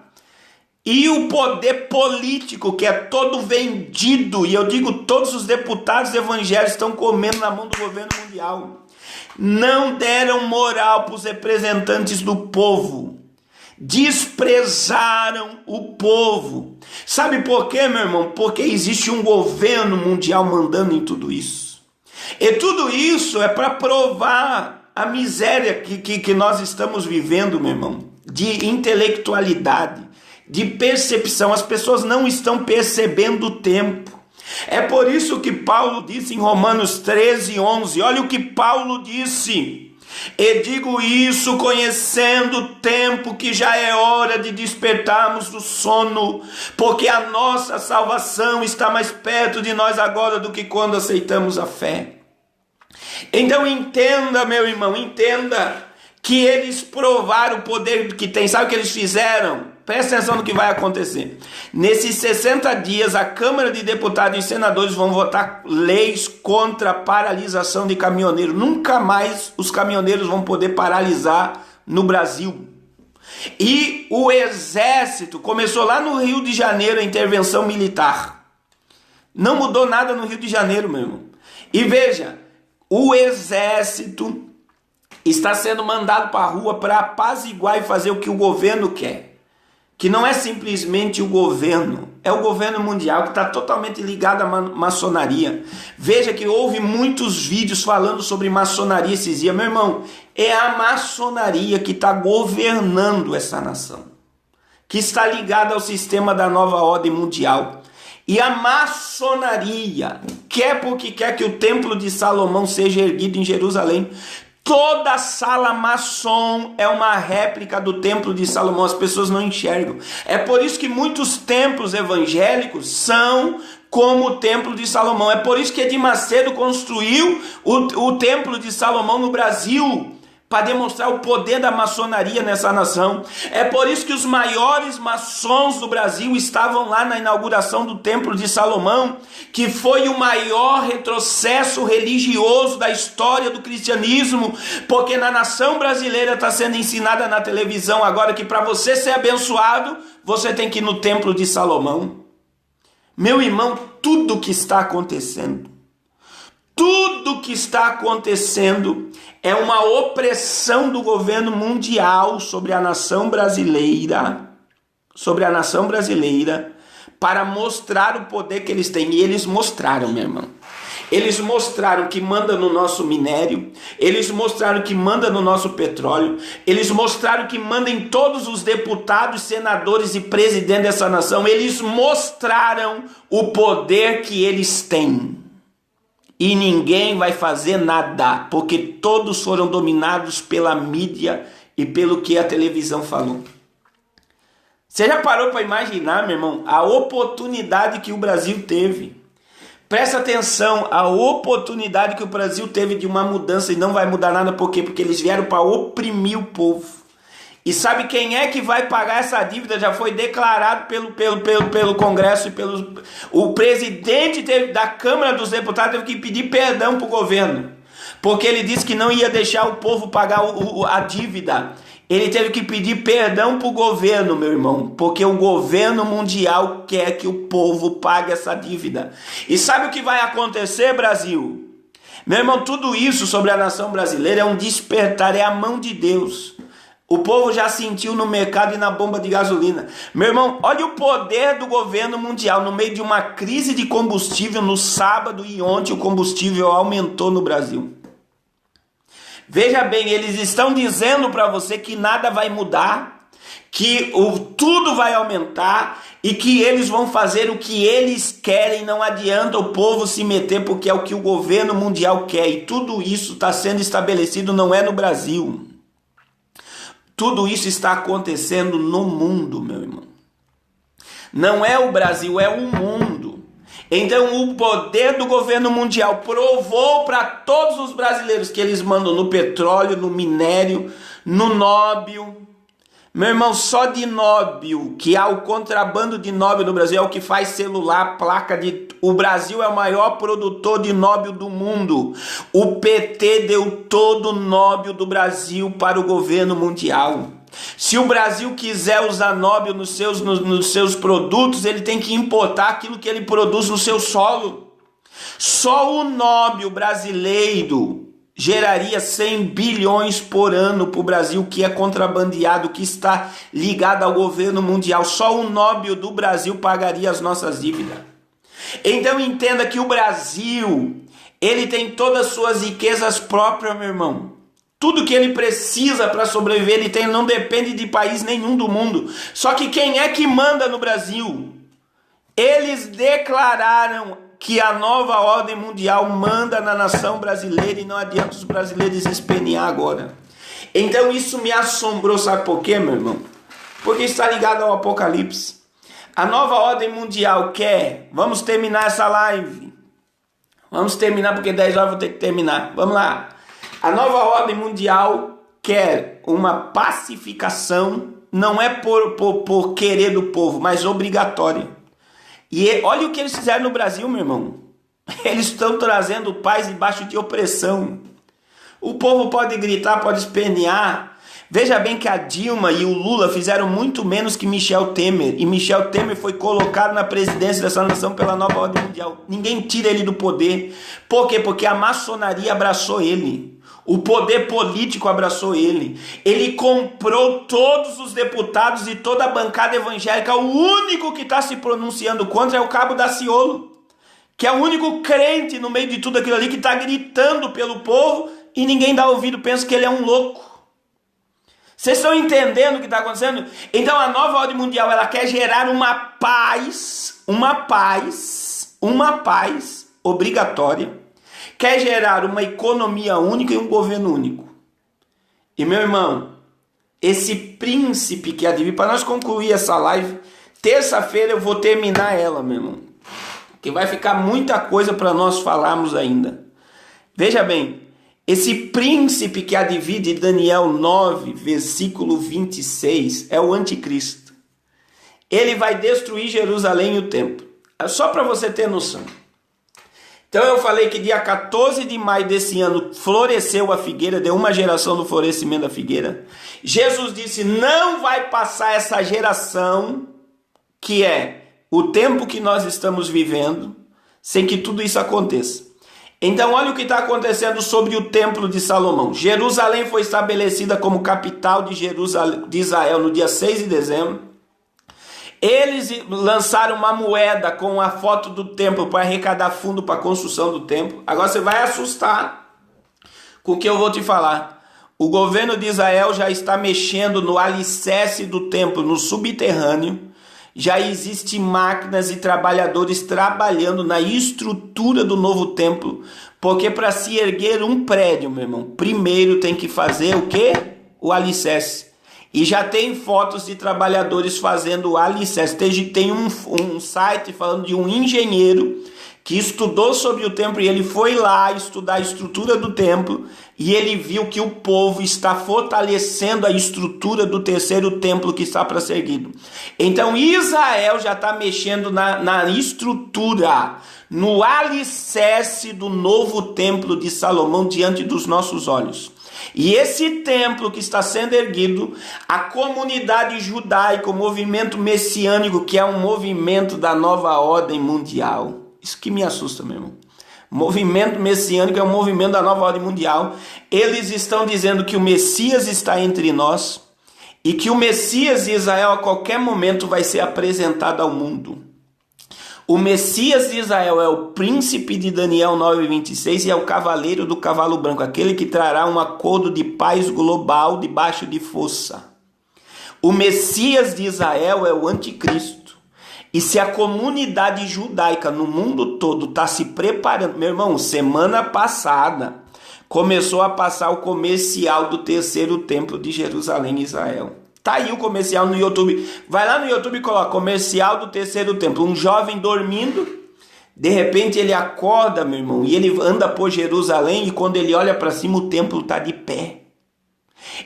e o poder político, que é todo vendido, e eu digo, todos os deputados evangélicos estão comendo na mão do governo mundial. Não deram moral para os representantes do povo. Desprezaram o povo. Sabe por quê, meu irmão? Porque existe um governo mundial mandando em tudo isso. E tudo isso é para provar a miséria que nós estamos vivendo, meu irmão, de intelectualidade, de percepção. As pessoas não estão percebendo o tempo. É por isso que Paulo disse em Romanos 13:11, olha o que Paulo disse: e digo isso conhecendo o tempo, que já é hora de despertarmos do sono, porque a nossa salvação está mais perto de nós agora do que quando aceitamos a fé. Então entenda, meu irmão, entenda que eles provaram o poder que tem. Sabe o que eles fizeram? Presta atenção no que vai acontecer. Nesses 60 dias, a Câmara de Deputados e Senadores vão votar leis contra a paralisação de caminhoneiros. Nunca mais os caminhoneiros vão poder paralisar no Brasil. E o Exército começou lá no Rio de Janeiro a intervenção militar. Não mudou nada no Rio de Janeiro, meu irmão. E veja, o Exército está sendo mandado para a rua para apaziguar e fazer o que o governo quer. Que não é simplesmente o governo, é o governo mundial que está totalmente ligado à maçonaria. Veja que houve muitos vídeos falando sobre maçonaria esses dias. Meu irmão, é a maçonaria que está governando essa nação, que está ligada ao sistema da nova ordem mundial. E a maçonaria quer porque quer que o templo de Salomão seja erguido em Jerusalém. Toda a sala maçom é uma réplica do templo de Salomão. As pessoas não enxergam. É por isso que muitos templos evangélicos são como o templo de Salomão. É por isso que Edir Macedo construiu o templo de Salomão no Brasil, para demonstrar o poder da maçonaria nessa nação. É por isso que os maiores maçons do Brasil estavam lá na inauguração do Templo de Salomão, que foi o maior retrocesso religioso da história do cristianismo, porque na nação brasileira está sendo ensinada na televisão agora que para você ser abençoado, você tem que ir no Templo de Salomão. Meu irmão, tudo que está acontecendo, tudo que está acontecendo é uma opressão do governo mundial sobre a nação brasileira, para mostrar o poder que eles têm. E eles mostraram, meu irmão. Eles mostraram que manda no nosso minério, eles mostraram que manda no nosso petróleo, eles mostraram que manda em todos os deputados, senadores e presidentes dessa nação. Eles mostraram o poder que eles têm. E ninguém vai fazer nada, porque todos foram dominados pela mídia e pelo que a televisão falou. Você já parou para imaginar, meu irmão, a oportunidade que o Brasil teve? Presta atenção, a oportunidade que o Brasil teve de uma mudança e não vai mudar nada. Por quê? Porque eles vieram para oprimir o povo. E sabe quem é que vai pagar essa dívida? Já foi declarado pelo Congresso e o presidente da Câmara dos Deputados teve que pedir perdão para o governo, porque ele disse que não ia deixar o povo pagar a dívida. Ele teve que pedir perdão para o governo, meu irmão, porque o governo mundial quer que o povo pague essa dívida. E sabe o que vai acontecer, Brasil? Meu irmão, tudo isso sobre a nação brasileira é um despertar, é a mão de Deus. O povo já sentiu no mercado e na bomba de gasolina. Meu irmão, olha o poder do governo mundial. No meio de uma crise de combustível, no sábado e ontem o combustível aumentou no Brasil. Veja bem, eles estão dizendo para você que nada vai mudar, que tudo vai aumentar e que eles vão fazer o que eles querem. Não adianta o povo se meter porque é o que o governo mundial quer. E tudo isso está sendo estabelecido, não é no Brasil. Tudo isso está acontecendo no mundo, meu irmão. Não é o Brasil, é o mundo. Então o poder do governo mundial provou para todos os brasileiros que eles mandam no petróleo, no minério, no nóbio. Meu irmão, só de nóbio, que há o contrabando de nóbio no Brasil, é o que faz celular, placa de... O Brasil é o maior produtor de nóbio do mundo. O PT deu todo o nóbio do Brasil para o governo mundial. Se o Brasil quiser usar nóbio nos seus produtos, ele tem que importar aquilo que ele produz no seu solo. Só o nóbio brasileiro geraria 100 bilhões por ano para o Brasil, que é contrabandeado, que está ligado ao governo mundial. Só o nóbio do Brasil pagaria as nossas dívidas. Então entenda que o Brasil, ele tem todas as suas riquezas próprias, meu irmão. Tudo que ele precisa para sobreviver, ele tem, não depende de país nenhum do mundo. Só que quem é que manda no Brasil? Eles declararam que a nova ordem mundial manda na nação brasileira e não adianta os brasileiros espernear agora. Então isso me assombrou, sabe por quê, meu irmão? Porque está ligado ao Apocalipse. A nova ordem mundial quer... Vamos terminar essa live. Vamos terminar porque 10 horas eu vou ter que terminar. Vamos lá. A nova ordem mundial quer uma pacificação, não é por querer do povo, mas obrigatória. E olha o que eles fizeram no Brasil, meu irmão. Eles estão trazendo paz debaixo de opressão. O povo pode gritar, pode espernear. Veja bem que a Dilma e o Lula fizeram muito menos que Michel Temer. E Michel Temer foi colocado na presidência dessa nação pela nova ordem mundial. Ninguém tira ele do poder. Por quê? Porque a maçonaria abraçou ele. O poder político abraçou ele. Ele comprou todos os deputados e toda a bancada evangélica. O único que está se pronunciando contra é o Cabo Daciolo, que é o único crente no meio de tudo aquilo ali que está gritando pelo povo e ninguém dá ouvido, pensa que ele é um louco. Vocês estão entendendo o que está acontecendo? Então a nova ordem mundial, ela quer gerar uma paz obrigatória. Quer gerar uma economia única e um governo único. E meu irmão, esse príncipe que adivinha, para nós concluir essa live, terça-feira eu vou terminar ela, meu irmão. Que vai ficar muita coisa para nós falarmos ainda. Veja bem, esse príncipe que adivide Daniel 9, versículo 26, é o anticristo. Ele vai destruir Jerusalém e o templo. É só para você ter noção. Então eu falei que dia 14 de maio desse ano floresceu a figueira, deu uma geração do florescimento da figueira. Jesus disse, não vai passar essa geração, que é o tempo que nós estamos vivendo, sem que tudo isso aconteça. Então olha o que está acontecendo sobre o templo de Salomão. Jerusalém foi estabelecida como capital de Israel no dia 6 de dezembro. Eles lançaram uma moeda com a foto do templo para arrecadar fundo para a construção do templo. Agora você vai assustar com o que eu vou te falar. O governo de Israel já está mexendo no alicerce do templo, no subterrâneo. Já existem máquinas e trabalhadores trabalhando na estrutura do novo templo. Porque para se erguer um prédio, meu irmão, primeiro tem que fazer o quê? O alicerce. E já tem fotos de trabalhadores fazendo o alicerce. Tem um site falando de um engenheiro que estudou sobre o templo e ele foi lá estudar a estrutura do templo e ele viu que o povo está fortalecendo a estrutura do terceiro templo que está para ser erguido. Então Israel já está mexendo na estrutura, no alicerce do novo templo de Salomão diante dos nossos olhos. E esse templo que está sendo erguido, a comunidade judaica, o movimento messiânico, que é um movimento da nova ordem mundial. Isso que me assusta, meu irmão. Movimento messiânico é um movimento da nova ordem mundial. Eles estão dizendo que o Messias está entre nós, e que o Messias de Israel a qualquer momento vai ser apresentado ao mundo. O Messias de Israel é o príncipe de Daniel 9:26 e é o cavaleiro do cavalo branco, aquele que trará um acordo de paz global debaixo de força. O Messias de Israel é o anticristo. E se a comunidade judaica no mundo todo está se preparando, meu irmão, semana passada começou a passar o comercial do terceiro templo de Jerusalém, Israel. Tá aí o comercial no YouTube. Vai lá no YouTube e coloca comercial do terceiro templo. Um jovem dormindo, de repente ele acorda, meu irmão, e ele anda por Jerusalém e quando ele olha para cima o templo está de pé.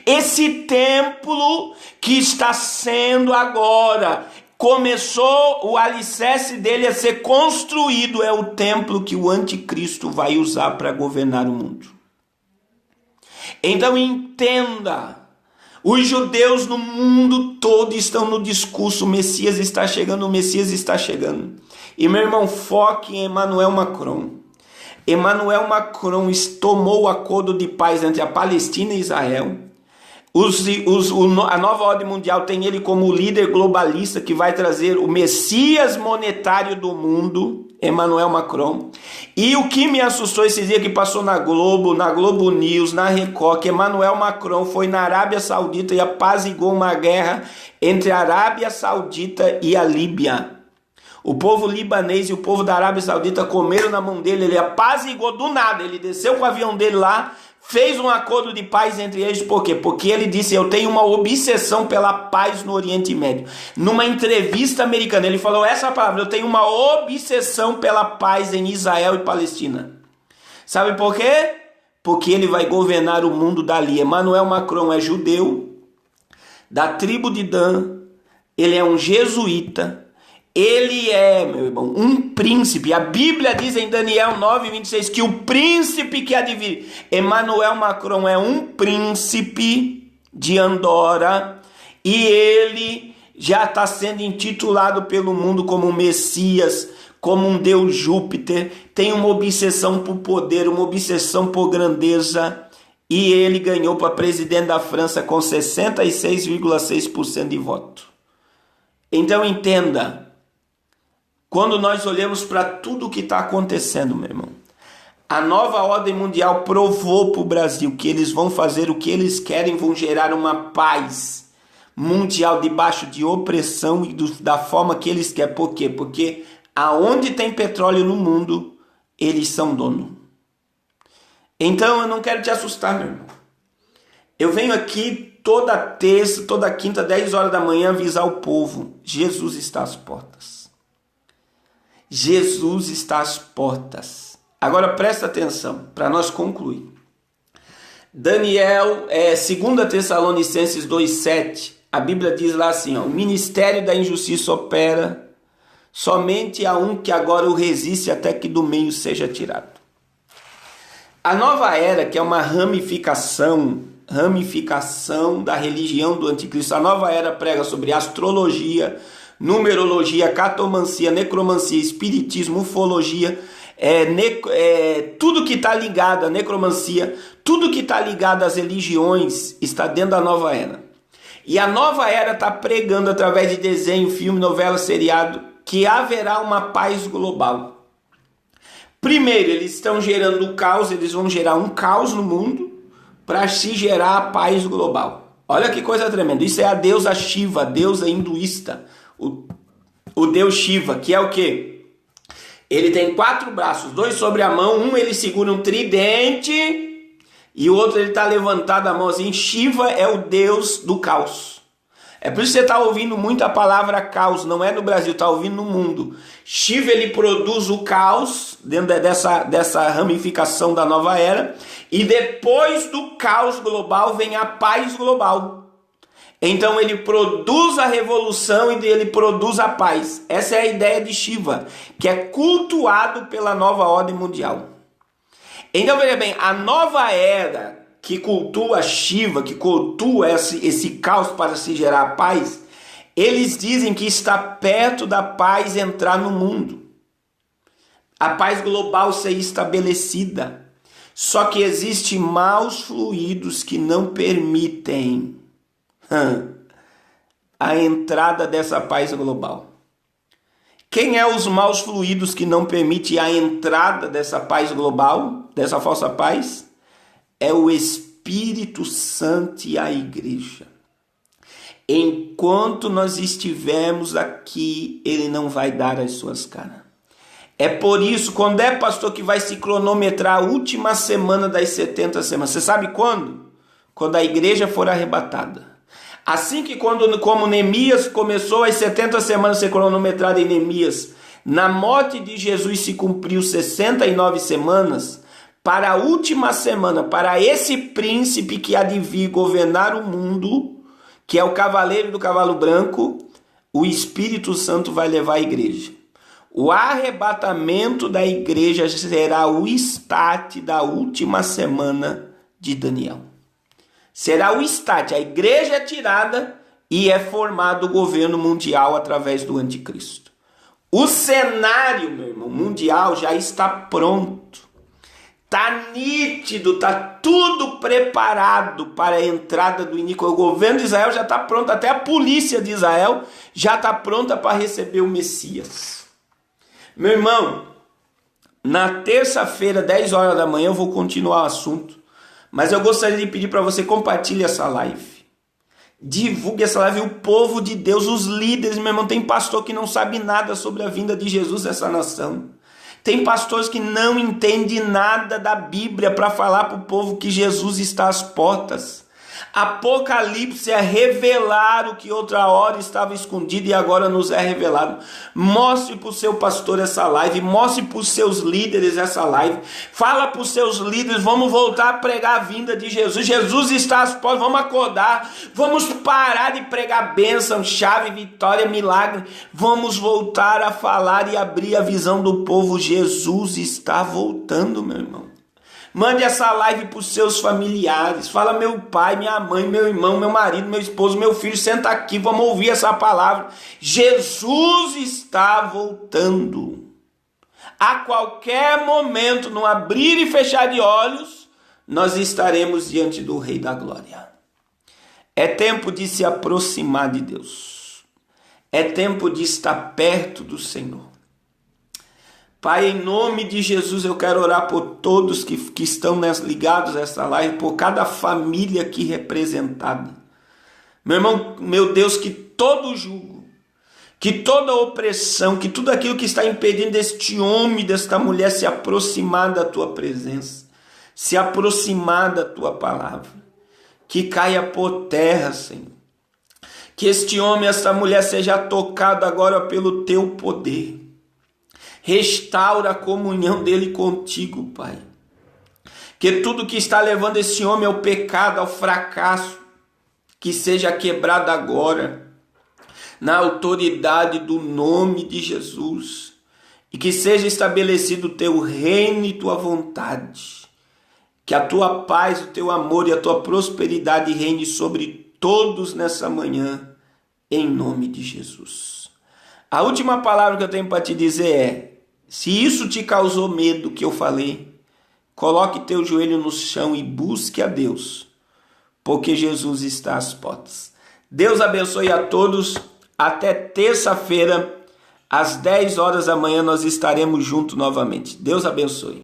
Esse templo que está sendo agora, começou o alicerce dele a ser construído, é o templo que o anticristo vai usar para governar o mundo. Então entenda, os judeus no mundo todo estão no discurso, o Messias está chegando, o Messias está chegando. E meu irmão, foque em Emmanuel Macron. Emmanuel Macron tomou o acordo de paz entre a Palestina e Israel. A nova ordem mundial tem ele como líder globalista que vai trazer o Messias monetário do mundo, Emmanuel Macron. E o que me assustou esse dia que passou na Globo News, na Record, que Emmanuel Macron foi na Arábia Saudita e apaziguou uma guerra entre a Arábia Saudita e a Líbia. O povo libanês e o povo da Arábia Saudita comeram na mão dele, ele apaziguou do nada, ele desceu com o avião dele lá, fez um acordo de paz entre eles, por quê? Porque ele disse, eu tenho uma obsessão pela paz no Oriente Médio. Numa entrevista americana, ele falou essa palavra, eu tenho uma obsessão pela paz em Israel e Palestina. Sabe por quê? Porque ele vai governar o mundo dali. Emmanuel Macron é judeu, da tribo de Dan, ele é um jesuíta, ele é, meu irmão, um príncipe. A Bíblia diz em Daniel 9:26 que o príncipe que há de vir, Emmanuel Macron é um príncipe de Andorra e ele já está sendo intitulado pelo mundo como Messias, como um Deus Júpiter, tem uma obsessão por poder, uma obsessão por grandeza e ele ganhou para presidente da França com 66,6% de voto. Então entenda, quando nós olhamos para tudo o que está acontecendo, meu irmão, a nova ordem mundial provou para o Brasil que eles vão fazer o que eles querem, vão gerar uma paz mundial debaixo de opressão e da forma que eles querem. Por quê? Porque aonde tem petróleo no mundo, eles são dono. Então eu não quero te assustar, meu irmão. Eu venho aqui toda terça, toda quinta, 10 horas da manhã, avisar o povo, Jesus está às portas. Jesus está às portas. Agora presta atenção, para nós concluir. Daniel, 2 Tessalonicenses 2,7, a Bíblia diz lá assim, ó, o ministério da injustiça opera, somente a um que agora o resiste até que do meio seja tirado. A nova era, que é uma ramificação da religião do anticristo, a nova era prega sobre astrologia, numerologia, cartomancia, necromancia, espiritismo, ufologia, tudo que está ligado à necromancia, tudo que está ligado às religiões está dentro da nova era. E a nova era está pregando através de desenho, filme, novela, seriado, que haverá uma paz global. Primeiro, eles estão gerando o caos, eles vão gerar um caos no mundo para se gerar a paz global. Olha que coisa tremenda. Isso é a deusa Shiva, a deusa hinduísta. O deus Shiva, que é o quê? Ele tem 4 braços, 2 sobre a mão, um ele segura um tridente e o outro ele está levantado a mão assim. Shiva é o deus do caos. É por isso que você está ouvindo muito a palavra caos, não é no Brasil, está ouvindo no mundo. Shiva ele produz o caos dentro dessa ramificação da nova era e depois do caos global vem a paz global. Então ele produz a revolução e ele produz a paz. Essa é a ideia de Shiva, que é cultuado pela nova ordem mundial. Então veja bem, a nova era que cultua Shiva, que cultua esse caos para se gerar a paz, eles dizem que está perto da paz entrar no mundo. A paz global ser estabelecida. Só que existem maus fluidos que não permitem a entrada dessa paz global? Quem é os maus fluidos que não permite a entrada dessa paz global, dessa falsa paz? É o Espírito Santo e a igreja. Enquanto nós estivermos aqui, ele não vai dar as suas caras. É por isso, quando é, pastor, que vai se cronometrar a última semana das 70 semanas? Você sabe quando? Quando a igreja for arrebatada. Assim que como Neemias começou as 70 semanas a ser cronometrada em Neemias, na morte de Jesus se cumpriu 69 semanas, para a última semana, para esse príncipe que há de vir governar o mundo, que é o cavaleiro do cavalo branco, o Espírito Santo vai levar a igreja. O arrebatamento da igreja será o start da última semana de Daniel. Será o start, a igreja é tirada e é formado o governo mundial através do anticristo. O cenário, meu irmão, mundial já está pronto. Está nítido, está tudo preparado para a entrada do iníquo. O governo de Israel já está pronto, até a polícia de Israel já está pronta para receber o Messias. Meu irmão, na terça-feira, 10 horas da manhã, eu vou continuar o assunto. Mas eu gostaria de pedir para você compartilhar essa live. Divulgue essa live, o povo de Deus, os líderes, meu irmão. Tem pastor que não sabe nada sobre a vinda de Jesus nessa nação. Tem pastores que não entendem nada da Bíblia para falar para o povo que Jesus está às portas. Apocalipse é revelar o que outra hora estava escondido e agora nos é revelado. Mostre para o seu pastor essa live, mostre para os seus líderes essa live. Fala para os seus líderes, vamos voltar a pregar a vinda de Jesus. Jesus está às portas, vamos acordar, vamos parar de pregar bênção, chave, vitória, milagre. Vamos voltar a falar e abrir a visão do povo. Jesus está voltando, meu irmão. Mande essa live para os seus familiares. Fala, meu pai, minha mãe, meu irmão, meu marido, meu esposo, meu filho, senta aqui, vamos ouvir essa palavra. Jesus está voltando. A qualquer momento, no abrir e fechar de olhos, nós estaremos diante do Rei da Glória. É tempo de se aproximar de Deus. É tempo de estar perto do Senhor. Pai, em nome de Jesus, eu quero orar por todos que estão ligados a essa live, por cada família aqui representada. Meu irmão, meu Deus, que todo jugo, que toda opressão, que tudo aquilo que está impedindo deste homem, desta mulher se aproximar da tua presença, se aproximar da tua palavra, que caia por terra, Senhor. Que este homem, esta mulher seja tocado agora pelo teu poder. Restaura a comunhão dele contigo, Pai. Que tudo que está levando esse homem ao pecado, ao fracasso, que seja quebrado agora, na autoridade do nome de Jesus. E que seja estabelecido o teu reino e tua vontade. Que a tua paz, o teu amor e a tua prosperidade reine sobre todos nessa manhã, em nome de Jesus. A última palavra que eu tenho para te dizer é: se isso te causou medo que eu falei, coloque teu joelho no chão e busque a Deus, porque Jesus está às portas. Deus abençoe a todos. Até terça-feira, às 10 horas da manhã, nós estaremos juntos novamente. Deus abençoe.